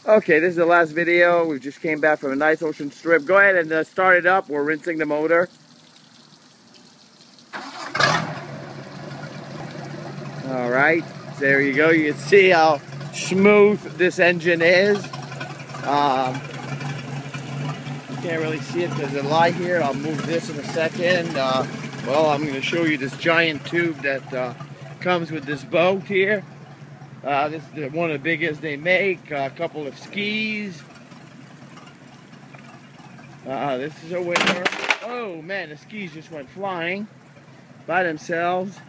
Okay, this is the last video. We just came back from a nice ocean trip. Go ahead and start it up. We're rinsing the motor. All right, there you go. You can see how smooth this engine is. You can't really see it because of the light here. I'll move this in a second. Well, I'm going to show you this giant tube that comes with this boat here. This is one of the biggest they make. A couple of skis. This is a winner. Oh man, the skis just went flying by themselves.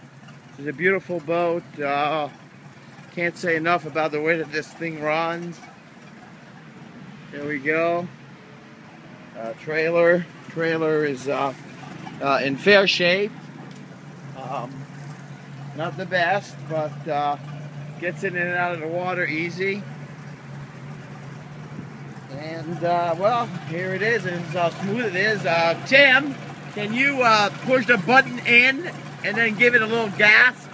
This is a beautiful boat. Can't say enough about the way that this thing runs. There we go. Trailer is in fair shape. Not the best, but gets in and out of the water easy. And well, here it is, and how smooth it is. Tim, can you push the button in and then give it a little gas?